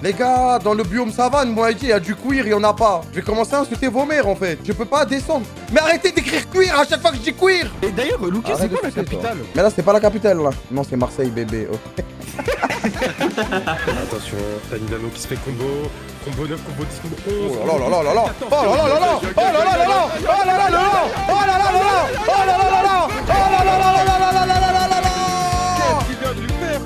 Les gars, dans le biome savane, moi, il y a du cuir, il y en a pas. Je vais commencer à insulter vos mères, en fait. Je peux pas descendre. Mais arrêtez d'écrire cuir à chaque fois que je dis cuir. Et d'ailleurs, Lucas, c'est quoi la capitale? Mais là, c'est pas la capitale, là. Non, c'est Marseille, bébé. Oh. Attention, t'as Nidano qui se fait combo. Combo 9, combo 10, combo 11. Oh là là là là là. Oh là là là là. Oh là là là là. Oh là là là là. Oh là là là là. Oh là là là là. Oh là là là là là là là là là là là. Qu'est-ce qu'il vient de lui faire?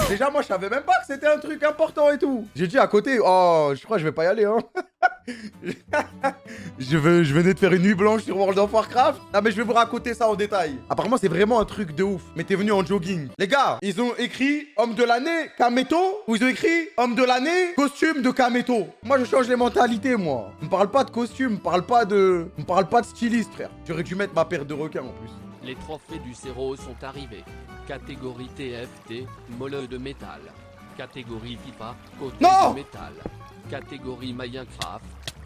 Déjà, moi, je savais même pas que c'était un truc important et tout. J'ai dit à côté, oh, je crois que je vais pas y aller, hein. je venais de faire une nuit blanche sur World of Warcraft. Ah, mais je vais vous raconter ça en détail. Apparemment, c'est vraiment un truc de ouf. Mais t'es venu en jogging. Les gars, ils ont écrit homme de l'année, Kameto. Ou ils ont écrit homme de l'année, costume de Kameto. Moi, je change les mentalités, moi. On me parle pas de costume, on me parle pas de styliste, frère. J'aurais dû mettre ma paire de requins en plus. Les trophées du Zéro sont arrivés. Catégorie TFT, molle de métal. Catégorie FIFA, côté Non de métal. Catégorie Minecraft,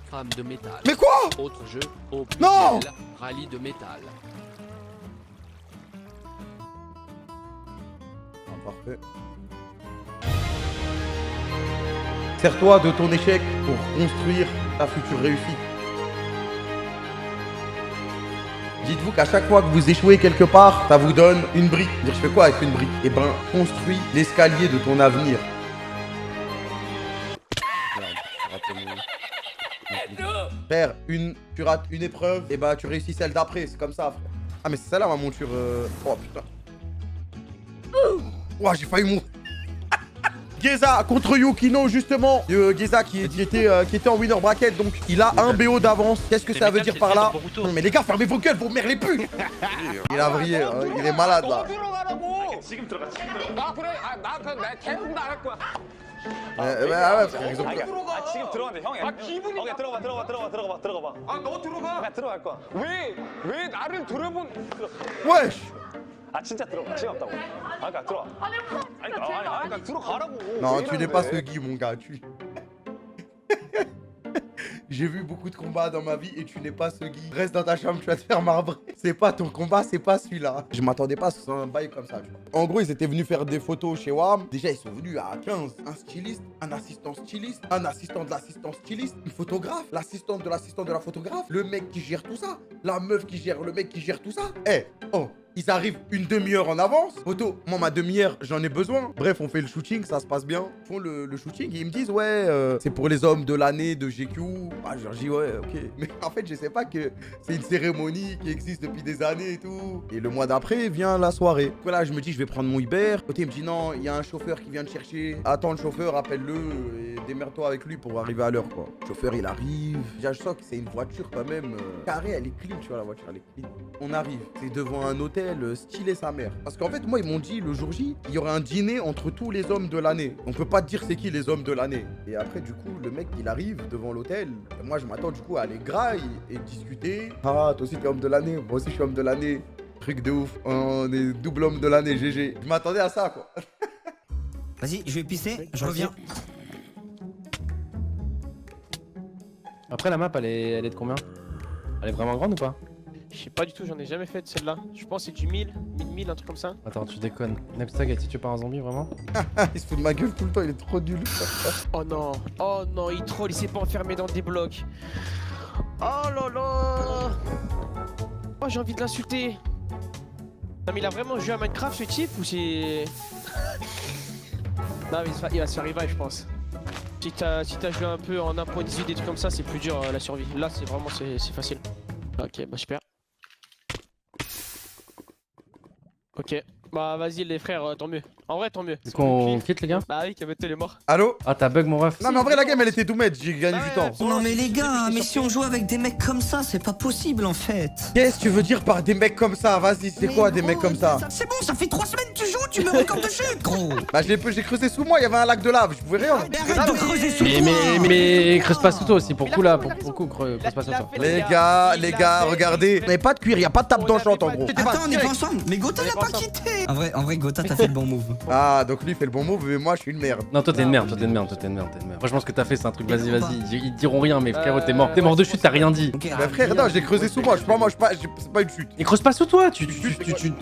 crame de métal. Mais quoi? Autre jeu, au Non pluriel, rallye de métal. Ah, parfait. Sers-toi de ton échec pour construire ta future réussite. Dites-vous qu'à chaque fois que vous échouez quelque part, ça vous donne une brique. Dire, je fais quoi avec une brique? Eh ben, construis l'escalier de ton avenir. Frère, tu rates une épreuve, et bah tu réussis celle d'après, c'est comme ça, frère. Ah mais c'est celle-là ma monture. Oh putain. Ouah, j'ai failli mourir. Geza contre Yukino justement. Geza qui était en winner bracket, donc il a un BO d'avance. Qu'est-ce que ça veut dire par là? Non mais les gars, fermez vos gueules, vous merlez plus. Il a vrillé, hein, il est malade là. Ouais, par exemple. 지금 들어간대 형이. 기분이. 오케이 들어가. 너 들어가. 들어갈 거야. 왜 나를 들어본? Wesh. 진짜 들어가. 시간 없다고. 그러니까 들어와. 그러니까 들어가라고. Non, tu n'es pas ce Guy, mon gars. J'ai vu beaucoup de combats dans ma vie et tu n'es pas ce Guy. Reste dans ta chambre, tu vas te faire marbrer. C'est pas ton combat, c'est pas celui-là. Je m'attendais pas à ce que ce soit un bail comme ça, tu vois. En gros, ils étaient venus faire des photos chez WAM. Déjà, ils sont venus à 15. Un styliste, un assistant styliste, un assistant de l'assistant styliste, une photographe, l'assistante de l'assistant de la photographe, le mec qui gère tout ça, la meuf qui gère le mec qui gère tout ça. Ils arrivent une demi-heure en avance. Photo, moi ma demi-heure, j'en ai besoin. Bref, on fait le shooting, ça se passe bien. Ils font le shooting et ils me disent ouais, c'est pour les hommes de l'année de GQ. Ah, je leur dis ouais, ok. Mais en fait, je sais pas que c'est une cérémonie qui existe depuis des années et tout. Et le mois d'après, vient la soirée. Voilà, je me dis je vais prendre mon Uber. Côté, il me dit non, il y a un chauffeur qui vient te chercher. Attends le chauffeur, appelle-le et démerde-toi avec lui pour arriver à l'heure quoi. Le chauffeur, il arrive. Déjà, je sens que c'est une voiture quand même carrée, elle est clean, tu vois, la voiture, elle est clean. On arrive, c'est devant un hôtel. Stylé sa mère. Parce qu'en fait, moi, ils m'ont dit le jour J, il y aurait un dîner entre tous les hommes de l'année. On peut pas te dire c'est qui les hommes de l'année. Et après, du coup, le mec, il arrive devant l'hôtel. Et moi, je m'attends du coup à aller graille et discuter. Ah, toi aussi, t'es homme de l'année. Moi aussi, je suis homme de l'année. Truc de ouf. On est double homme de l'année, GG. Je m'attendais à ça, quoi. Vas-y, je vais pisser, je reviens. Après, la map, elle est de combien? Elle est vraiment grande ou pas? Je sais pas du tout, j'en ai jamais fait de celle-là. Je pense que c'est du 1000, un truc comme ça. Attends, tu déconnes. Nepstag a été tué par un zombie, vraiment? Il se fout de ma gueule tout le temps, il est trop nul. Oh non, il troll, il s'est pas enfermé dans des blocs. Oh là là. Oh, j'ai envie de l'insulter. Non mais il a vraiment joué à Minecraft ce type ou c'est... Non mais il va se faire revive je pense. Si t'as joué un peu en 1.18 des trucs comme ça, c'est plus dur la survie. Là c'est vraiment c'est facile. Ok, bah super. Ok, bah vas-y les frères, tant mieux. En vrai, tant mieux. Du coup, on quitte les gars? Bah oui, Kameto il est mort. Allô? Ah, t'as bug mon ref? Non, mais en vrai, la game, elle était tout mettre. J'ai gagné du temps. Non mais les gars, mais si on joue avec des mecs comme ça, c'est pas possible en fait. Qu'est-ce que tu veux dire par des mecs comme ça? Vas-y, c'est quoi des mecs comme ça? C'est bon, ça fait 3 semaines que tu joues tu mets encore de chute, gros. Bah j'ai creusé sous moi, il y avait un lac de lave, je pouvais rien. Mais arrête de creuser sous toi. Mais creuse pas sous toi aussi, pour le coup là, pour le coup, creuse pas sous toi. Les gars, regardez. On pas de cuir, y a pas de tape d'enchante en gros. Attends, on est pas ensemble. Mais Gotha l'a pas quitté. En vrai, Gotha, t'as fait le bon move. Ah, donc lui il fait le bon move, mais moi je suis une merde. Non, toi t'es une merde, toi t'es une merde. Franchement, ce que t'as fait, c'est un truc, vas-y. Ils diront rien, mais frérot, t'es mort de chute, t'as rien dit. Bah frère, non, j'ai creusé sous moi, c'est pas une chute. Et creuse pas sous toi, tu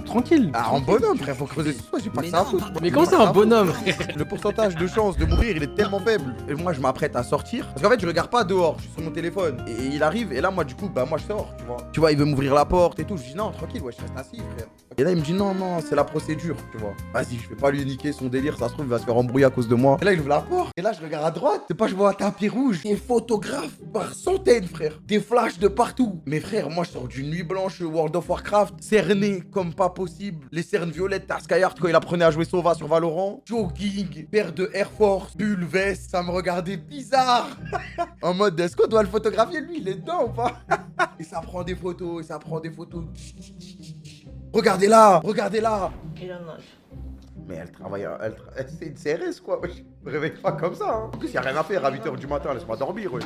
tranquille. Ah, en bonhomme, frère, faut creuser sous toi, j'ai pas que ça à foutre. Mais comment ça, un bonhomme? Le pourcentage de chance de mourir, il est tellement faible. Et moi, je m'apprête à sortir. Parce qu'en fait, je regarde pas dehors, je suis sur mon téléphone. Et il arrive, et là, moi, du coup, bah, moi, je sors, tu vois. Tu vois, il veut m'ouvrir la porte et tout. Je dis non, tranquille, ouais, je reste assis, frère. Et là, il me dit non, c'est la procédure, tu vois. Vas-y, je vais pas lui niquer son délire, ça se trouve, il va se faire embrouiller à cause de moi. Et là, il ouvre la porte. Et là, je regarde à droite. C'est pas, je vois un tapis rouge. Des photographes par centaines, frère. Des flashs de partout. Mais frère, moi, je sors d'une nuit blanche World of Warcraft, cerné comme pas possible. Les cernes violettes à Skyheart quand il apprenait à jouer Sova sur Valorant. Jogging, paire de Air Force, pull, veste, ça me regardait bizarre. En mode, est-ce qu'on doit le photographier? Lui, il est dedans ou pas? Et ça prend des photos, Regardez là. Mais elle travaille, c'est une CRS quoi. Je me réveille pas comme ça. Hein. En plus, y a rien à faire à 8h du matin, laisse-moi dormir. Ouais.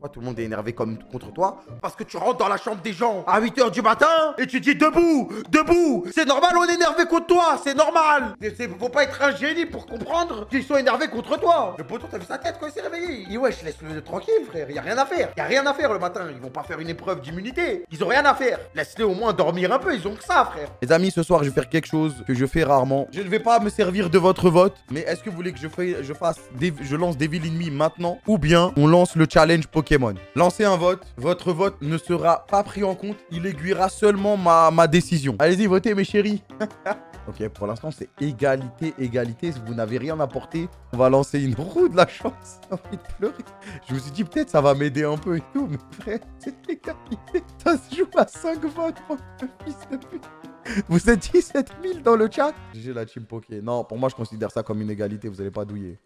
Pourquoi tout le monde est énervé contre toi? Parce que tu rentres dans la chambre des gens à 8h du matin et tu dis debout. C'est normal, on est énervé contre toi, c'est normal. Faut pas être un génie pour comprendre qu'ils sont énervés contre toi. Le poteau, t'as vu sa tête quand il s'est réveillé? Il dit wesh, laisse-le tranquille frère, y a rien à faire le matin. Ils vont pas faire une épreuve d'immunité, ils ont rien à faire. Laisse-les au moins dormir un peu, ils ont que ça frère. Les amis, ce soir je vais faire quelque chose que je fais rarement. Je ne vais pas me servir de votre vote, mais est-ce que vous voulez que je lance Devil in Me maintenant, ou bien on lance le challenge Pokémon? Lancez un vote, votre vote ne sera pas pris en compte, il aiguillera seulement ma décision. Allez-y, votez mes chéris. Ok, pour l'instant c'est égalité. Si vous n'avez rien apporté, on va lancer une roue de la chance. J'ai envie de pleurer. Je me suis dit peut-être ça va m'aider un peu et tout, mais frère, c'est l'égalité. Ça se joue à 5 votes, mon fils de pute. Vous êtes 17 000 dans le chat. J'ai la team Poké. Non, pour moi je considère ça comme une égalité, vous allez pas douiller.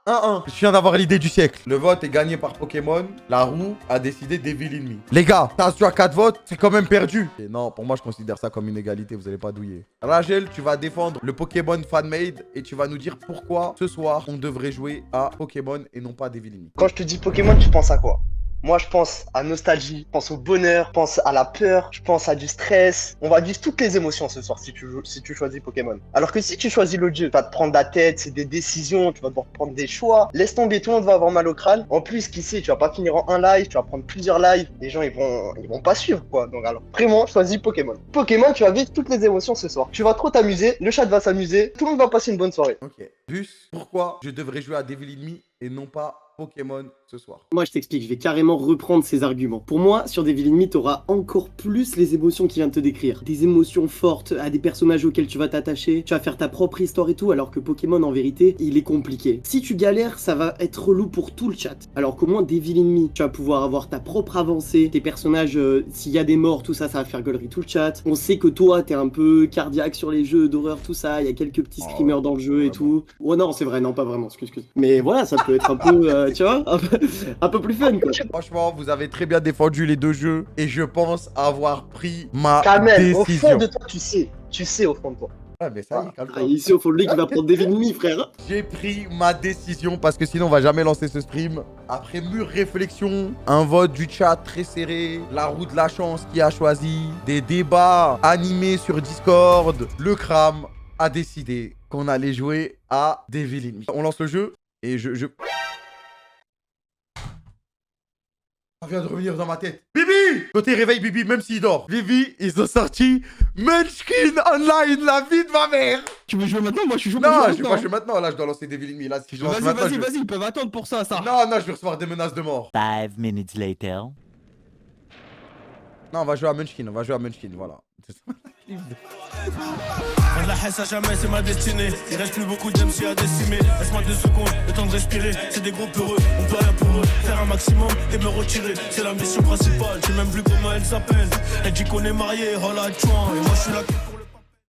1-1. Je viens d'avoir l'idée du siècle. Le vote est gagné par Pokémon. La roue a décidé Devil in Me. Les gars, tu as 4 votes, c'est quand même perdu. Et non, pour moi, je considère ça comme une égalité. Vous allez pas douiller. Rachel, tu vas défendre le Pokémon fan-made et tu vas nous dire pourquoi ce soir, on devrait jouer à Pokémon et non pas Devil in Me. Quand je te dis Pokémon, tu penses à quoi? Moi, je pense à nostalgie, je pense au bonheur, je pense à la peur, je pense à du stress. On va vivre toutes les émotions ce soir si tu choisis Pokémon. Alors que si tu choisis l'autre jeu, tu vas te prendre la tête, c'est des décisions, tu vas devoir prendre des choix. Laisse tomber, tout le monde va avoir mal au crâne. En plus, qui sait, tu vas pas finir en un live, tu vas prendre plusieurs lives. Les gens, ils vont pas suivre, quoi. Donc alors, vraiment, choisis Pokémon. Pokémon, tu vas vivre toutes les émotions ce soir. Tu vas trop t'amuser, le chat va s'amuser, tout le monde va passer une bonne soirée. Ok. Bus, pourquoi je devrais jouer à Devil in Me et non pas Pokémon ce soir? Moi, je t'explique, je vais carrément reprendre ces arguments. Pour moi, sur Devil in Me, t'auras encore plus les émotions qu'il vient de te décrire. Des émotions fortes à des personnages auxquels tu vas t'attacher, tu vas faire ta propre histoire et tout, alors que Pokémon, en vérité, il est compliqué. Si tu galères, ça va être relou pour tout le chat. Alors qu'au moins, Devil in Me, tu vas pouvoir avoir ta propre avancée, tes personnages, s'il y a des morts, tout ça, ça va faire gueulerie tout le chat. On sait que toi, t'es un peu cardiaque sur les jeux d'horreur, tout ça, il y a quelques petits screamers dans le jeu et tout. Oh non, c'est vrai, non, pas vraiment, excuse. Mais voilà, ça peut être un peu... tu vois, un peu plus fun, quoi. Franchement, vous avez très bien défendu les deux jeux et je pense avoir pris ma Kamel, au décision. fond de toi, tu sais au fond de toi. Ouais, mais ça y est, calme-toi. Ici, au fond de lui, qui va prendre Devil in Me, frère. J'ai pris ma décision parce que sinon on va jamais lancer ce stream. Après mûre réflexion, un vote du chat très serré, la roue de la chance qui a choisi, des débats animés sur Discord, le Kram a décidé qu'on allait jouer à Devil in Me. On lance le jeu et je... Ça vient de revenir dans ma tête. Bibi! Côté réveil Bibi, même s'il dort. Bibi, ils ont sorti Munchkin Online, la vie de ma mère. Tu veux jouer maintenant? Moi je suis chaud. Non, je vais pas jouer maintenant. Là, je dois lancer Devil in Me. Là, si je lance maintenant, Vas-y, ils peuvent attendre pour ça. Non, je vais recevoir des menaces de mort. 5 minutes later. Non, on va jouer à Munchkin, voilà. Faire de la haine à jamais, c'est ma destinée. Il reste plus beaucoup d'MC à décimer. Laisse-moi 2 secondes, le temps de respirer. C'est des groupes heureux, on peut rien pour eux. Faire un maximum et me retirer, c'est la mission principale. Je sais même plus comment elle s'appelle. Elle dit qu'on est mariés, oh la chouin. Et moi je suis là.